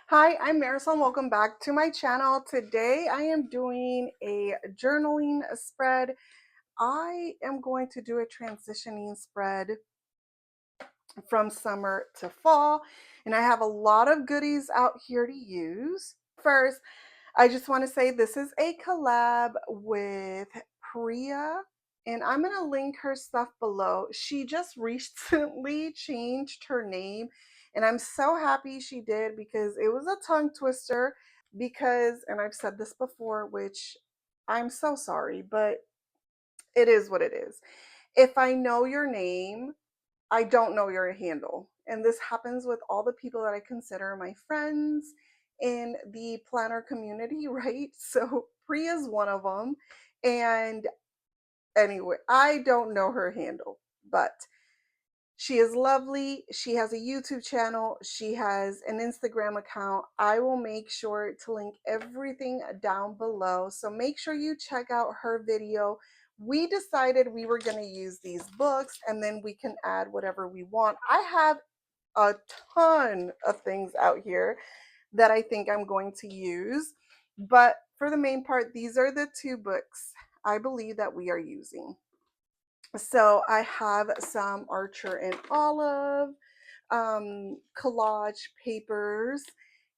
Hi, I'm Marysol. Welcome back to my channel. Today I am doing a journaling spread. I am going to do a transitioning spread from summer to fall, and I have a lot of goodies out here to use. First, I just want to say this is a collab with Priya, and I'm going to link her stuff below. She just recently changed her name, and I'm so happy she did because it was a tongue twister. Because, and I've said this before, which I'm so sorry, but it is what it is. If I know your name, I don't know your handle. And this happens with all the people that I consider my friends in the planner community, right? So Priya's one of them. And anyway, I don't know her handle, but she is lovely. She has a YouTube channel. She has an Instagram account. I will make sure to link everything down below. So make sure you check out her video. We decided we were going to use these books and then we can add whatever we want. I have a ton of things out here that I think I'm going to use. But for the main part, these are the two books I believe that we are using. So I have some Archer and Olive collage papers,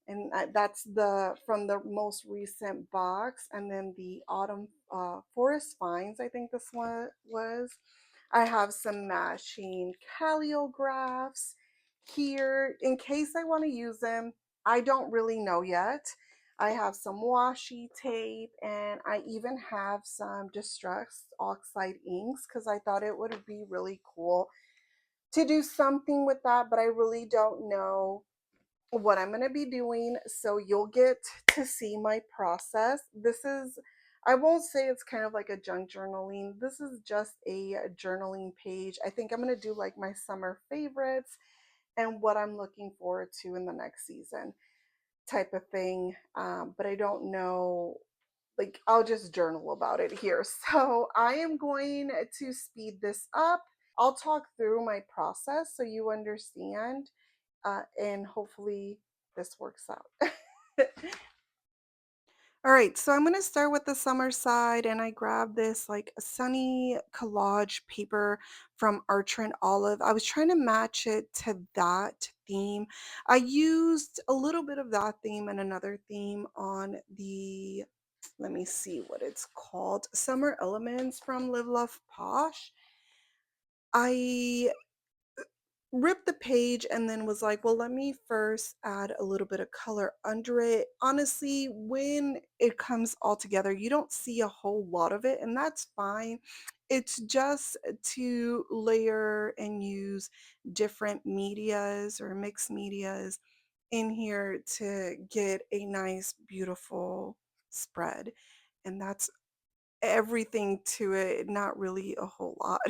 and that's the from the most recent box. And then the Autumn Forest Finds, I think this one was. I have some matching caliographs here in case I want to use them. I don't really know yet. I have some washi tape, and I even have some distressed oxide inks because I thought it would be really cool to do something with that, but I really don't know what I'm going to be doing. So you'll get to see my process. This is, I won't say it's kind of like a junk journaling. This is just a journaling page. I think I'm going to do like my summer favorites and what I'm looking forward to in the next season type of thing. But I don't know, like, I'll just journal about it here. So I am going to speed this up. I'll talk through my process so you understand, and hopefully this works out. All right, so I'm going to start with the summer side, and I grabbed this like sunny collage paper from Archer and Olive. I was trying to match it to that theme. I used a little bit of that theme and another theme on the, let me see what it's called, Summer Elements from Live Love Posh. I ripped the page and then was like, well, let me first add a little bit of color under it. Honestly, when it comes all together, you don't see a whole lot of it, and that's fine. It's just to layer and use different medias or mixed medias in here to get a nice, beautiful spread. And that's everything to it, not really a whole lot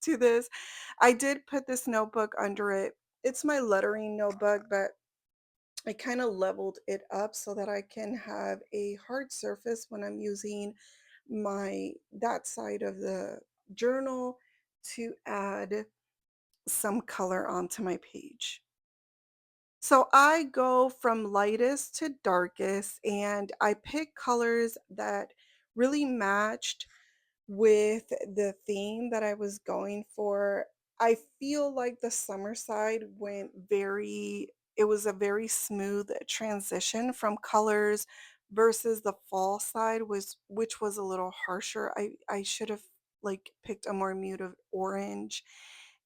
to this. I did put this notebook under it. It's my lettering notebook, but I kind of leveled it up so that I can have a hard surface when I'm using my that side of the journal to add some color onto my page. So I go from lightest to darkest, and I pick colors that really matched with the theme that I was going for. I feel like the summer side went very, it was a very smooth transition from colors versus the fall side was which was a little harsher. I should have like picked a more muted orange,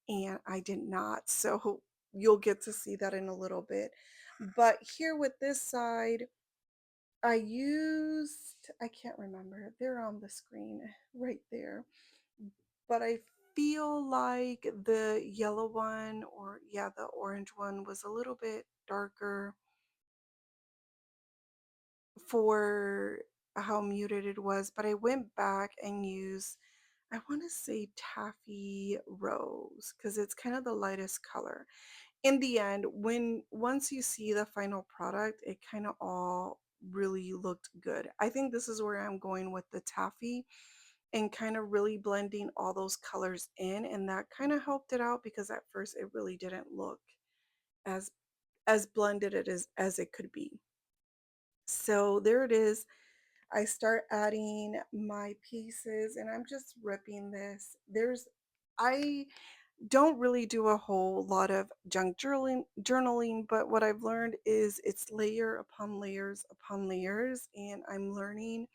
and I did not. So you'll get to see that in a little bit. But here with this side, I used, I can't remember, they're on the screen right there. But I feel like the yellow one, or yeah, the orange one was a little bit darker for how muted it was. But I went back and used, I want to say taffy rose because it's kind of the lightest color. In the end, when once you see the final product, it kind of all really looked good. I think this is where I'm going with the taffy and kind of really blending all those colors in, and that kind of helped it out because at first it really didn't look as as blended it is as it could be. So there it is. I start adding my pieces and I'm just ripping this. I don't really do a whole lot of junk journaling, but what I've learned is it's layer upon layers upon layers, and I'm learning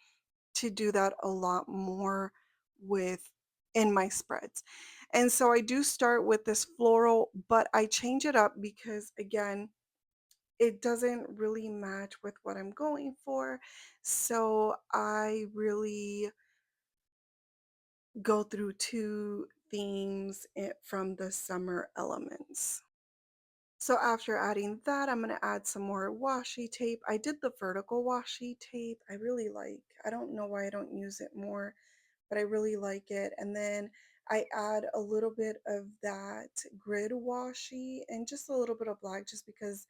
to do that a lot more with in my spreads. And so I do start with this floral, but I change it up because again, it doesn't really match with what I'm going for. So I really go through two themes from the summer elements. So after adding that, I'm going to add some more washi tape. I did the vertical washi tape. I really like. I don't know why I don't use it more, but I really like it. And then I add a little bit of that grid washi and just a little bit of black just because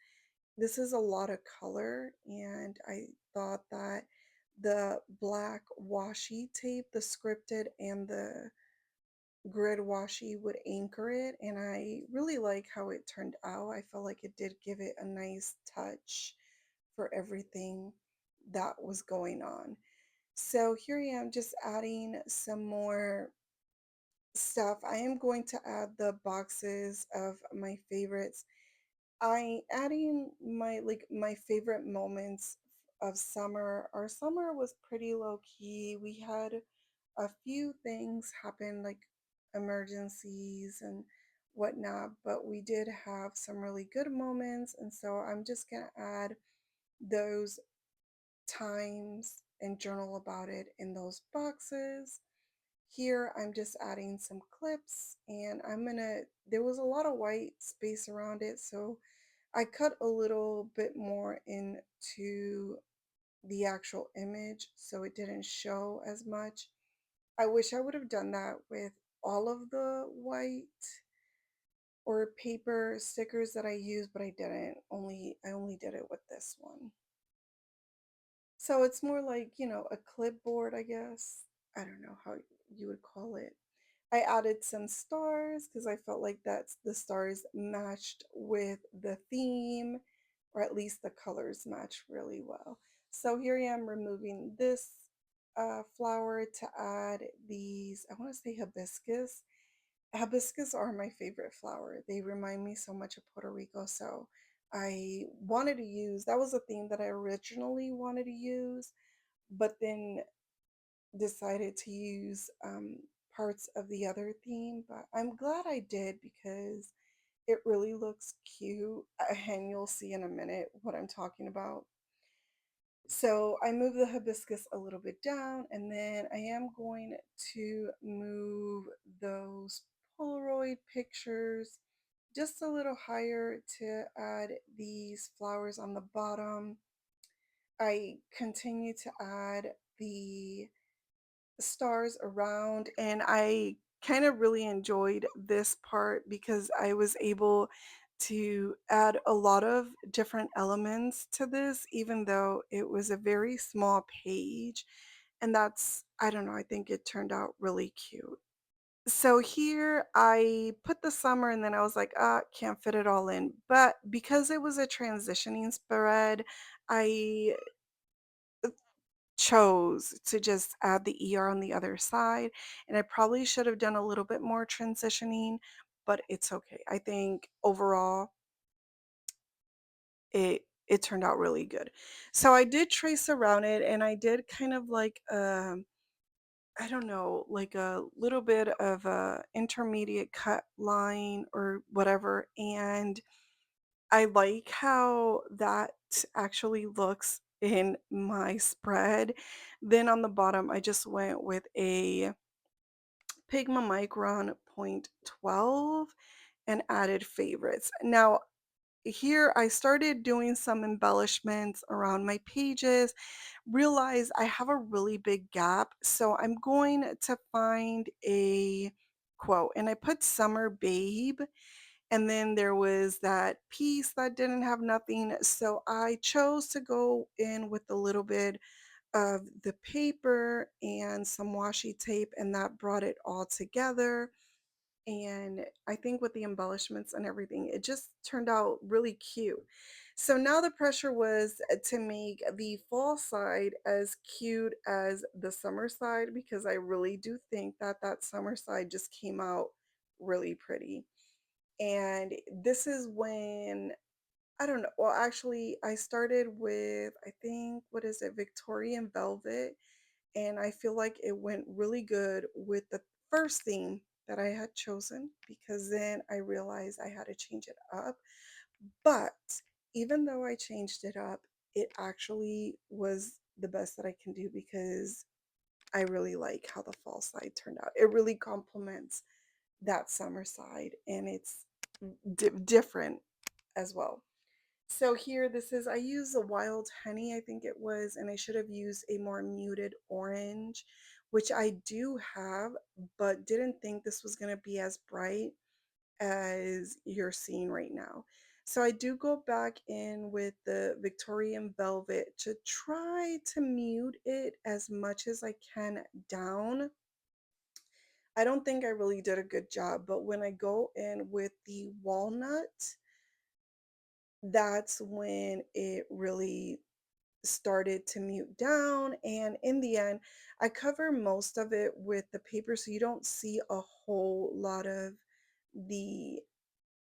this is a lot of color and I thought that the black washi tape, the scripted and the grid washi would anchor it, and I really like how it turned out. I felt like it did give it a nice touch for everything that was going on. So here I am just adding some more stuff. I am going to add the boxes of my favorites. I adding my favorite moments of summer. Our summer was pretty low key. We had a few things happen, like emergencies and whatnot, but we did have some really good moments. And so I'm just going to add those times and journal about it in those boxes. Here, I'm just adding some clips and there was a lot of white space around it. So I cut a little bit more into the actual image so it didn't show as much. I wish I would have done that with all of the white or paper stickers that I use, but I didn't. I only did it with this one. So it's more like, a clipboard, I guess. I don't know how you would call it. I added some stars because I felt like the stars matched with the theme, or at least the colors match really well. So here I am removing this flower to add these, I want to say hibiscus. Hibiscus are my favorite flower. They remind me so much of Puerto Rico. So I wanted to use, that was a theme that I originally wanted to use, but then decided to use parts of the other theme. But I'm glad I did because it really looks cute. And you'll see in a minute what I'm talking about. So I move the hibiscus a little bit down, and then I am going to move those Polaroid pictures just a little higher to add these flowers on the bottom. I continue to add the stars around, and I kind of really enjoyed this part because I was able to add a lot of different elements to this, even though it was a very small page. And I don't know, I think it turned out really cute. So here I put the summer and then I was like, can't fit it all in. But because it was a transitioning spread, I chose to just add the ER on the other side, and I probably should have done a little bit more transitioning, but it's okay. I think overall it turned out really good. So I did trace around it and I did kind of like I don't know, like a little bit of a intermediate cut line or whatever, and I like how that actually looks in my spread. Then on the bottom, I just went with a Pigma Micron point 12 and added favorites. Now, here I started doing some embellishments around my pages, realized I have a really big gap. So I'm going to find a quote, and I put Summer Babe, and then there was that piece that didn't have nothing. So I chose to go in with a little bit of the paper and some washi tape, and that brought it all together. And I think with the embellishments and everything, it just turned out really cute. So now the pressure was to make the fall side as cute as the summer side because I really do think that that summer side just came out really pretty. And this is when I don't know. Well, actually, I started with, I think, what is it, Victorian Velvet. And I feel like it went really good with the first theme that I had chosen because then I realized I had to change it up. But even though I changed it up, it actually was the best that I can do because I really like how the fall side turned out. It really complements that summer side and it's different as well. So here, this is, I use a wild honey, I think it was, and I should have used a more muted orange, which I do have, but didn't think this was going to be as bright as you're seeing right now. So I do go back in with the Victorian Velvet to try to mute it as much as I can down. I don't think I really did a good job, but when I go in with the walnut, that's when it really started to mute down. And in the end, I cover most of it with the paper so you don't see a whole lot of the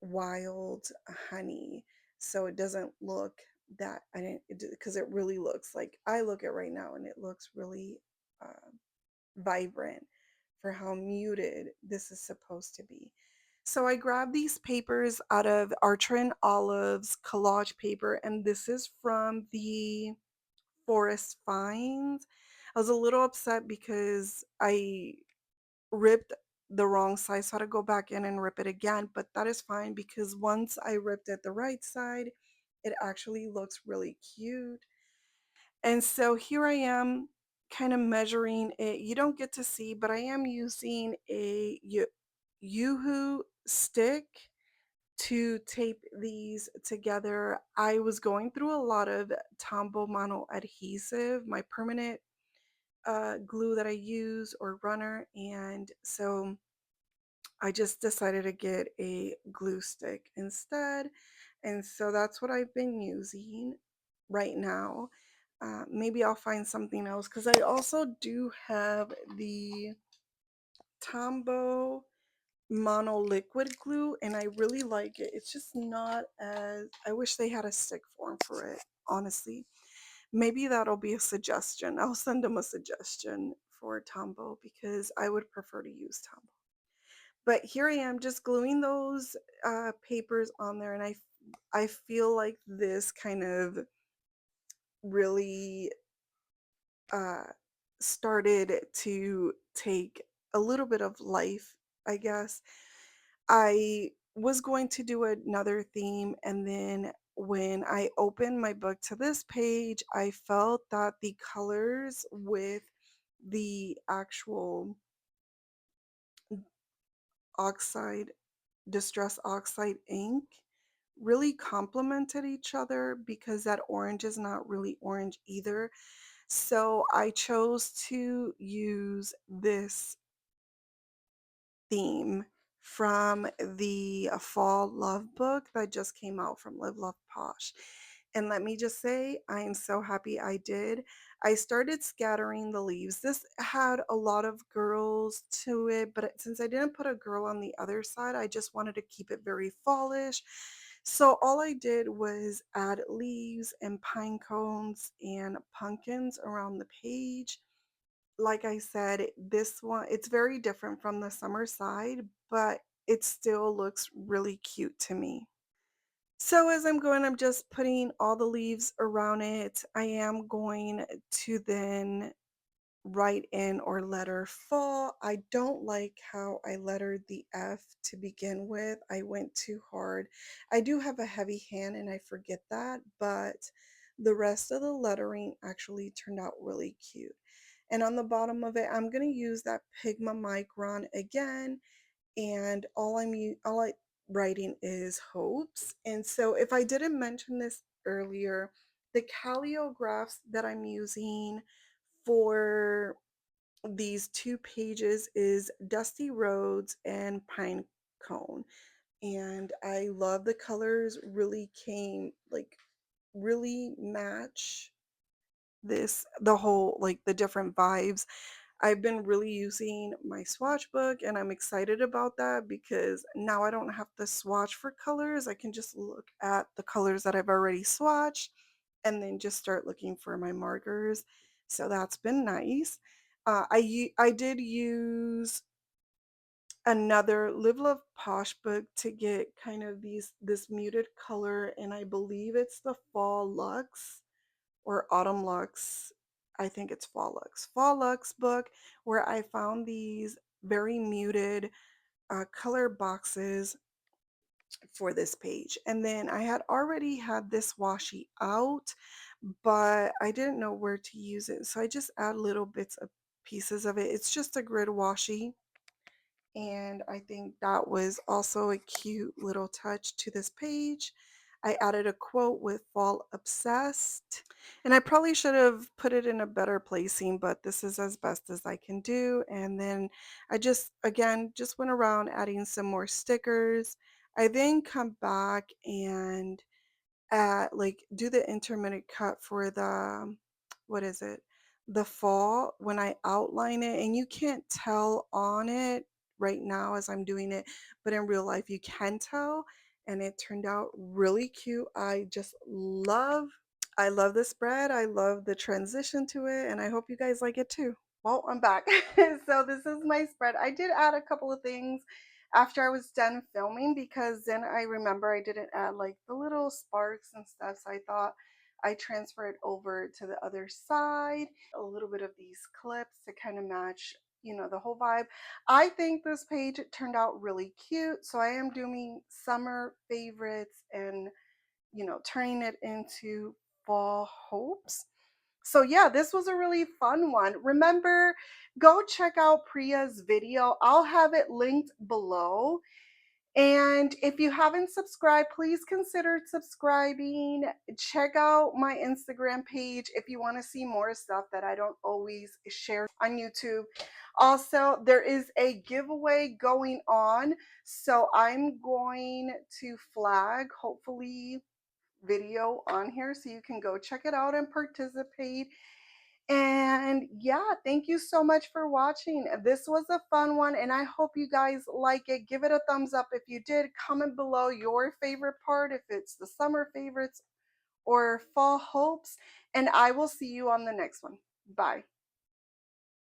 wild honey. So it doesn't look that I didn't, because it really looks like I look at right now and it looks really uh, vibrant for how muted this is supposed to be. So I grabbed these papers out of Archer and Olive's collage paper, and this is from the Forest Finds. I was a little upset because I ripped the wrong side, so I had to go back in and rip it again, but that is fine because once I ripped it the right side, it actually looks really cute. And so here I am kind of measuring it. You don't get to see, but I am using a Yoo-hoo stick to tape these together. I was going through a lot of Tombow Mono adhesive, my permanent glue that I use or runner, and so I just decided to get a glue stick instead. And so that's what I've been using right now. Maybe I'll find something else because I also do have the Tombow mono liquid glue and I really like it. It's just not as, I wish they had a stick form for it, honestly. Maybe that'll be a suggestion. I'll send them a suggestion for Tombow because I would prefer to use Tombow. But here I am just gluing those papers on there, and I feel like this kind of really uh, started to take a little bit of life, I guess. I was going to do another theme, and then when I opened my book to this page, I felt that the colors with the actual oxide, distress oxide ink really complemented each other because that orange is not really orange either. So I chose to use this theme from the fall love book that just came out from Live Love Posh. And let me just say, I am so happy I did. I started scattering the leaves. This had a lot of girls to it, but since I didn't put a girl on the other side, I just wanted to keep it very fallish. So all I did was add leaves and pine cones and pumpkins around the page. Like I said, this one, it's very different from the summer side, but it still looks really cute to me. So as I'm going, I'm just putting all the leaves around it. I am going to then write in or letter fall. I don't like how I lettered the F to begin with. I went too hard. I do have a heavy hand and I forget that, but the rest of the lettering actually turned out really cute. And on the bottom of it, I'm going to use that Pigma Micron again. And all I writing is hopes. And so if I didn't mention this earlier, the calligraphs that I'm using for these 2 pages is Dusty Roads and Pine Cone, and I love the colors really came like, really match the whole like, the different vibes. I've been really using my swatch book, and I'm excited about that because now I don't have to swatch for colors. I can just look at the colors that I've already swatched and then just start looking for my markers. So that's been nice. I did use another Live Love Posh book to get kind of this muted color, and I believe it's the Fall Luxe or Autumn Lux. I think it's Fall Lux. Fall Lux book where I found these very muted color boxes for this page. And then I had already had this washi out, but I didn't know where to use it. So I just add little bits of pieces of it. It's just a grid washi, and I think that was also a cute little touch to this page. I added a quote with Fall Obsessed, and I probably should have put it in a better placing, but this is as best as I can do. And then I just, again, just went around adding some more stickers. I then come back and like, do the intermittent cut for the what is it? The fall when I outline it, and you can't tell on it right now as I'm doing it, but in real life you can tell, and it turned out really cute. I love the spread. I love the transition to it, and I hope you guys like it too. Well, I'm back. So this is my spread. I did add a couple of things after I was done filming because then I remember I didn't add like the little sparks and stuff. So I thought I transfer it over to the other side. A little bit of these clips to kind of match, the whole vibe. I think this page turned out really cute. So I am doing summer favorites and, turning it into fall hopes. So yeah, this was a really fun one. Remember, go check out Priya's video. I'll have it linked below. And if you haven't subscribed, please consider subscribing. Check out my Instagram page if you want to see more stuff that I don't always share on YouTube. Also, there is a giveaway going on. So I'm going to flag, hopefully, video on here so you can go check it out and participate. And yeah, thank you so much for watching. This was a fun one, and I hope you guys like it. Give it a thumbs up if you did. Comment below your favorite part, if it's the summer favorites or fall hopes, and I will see you on the next one. Bye.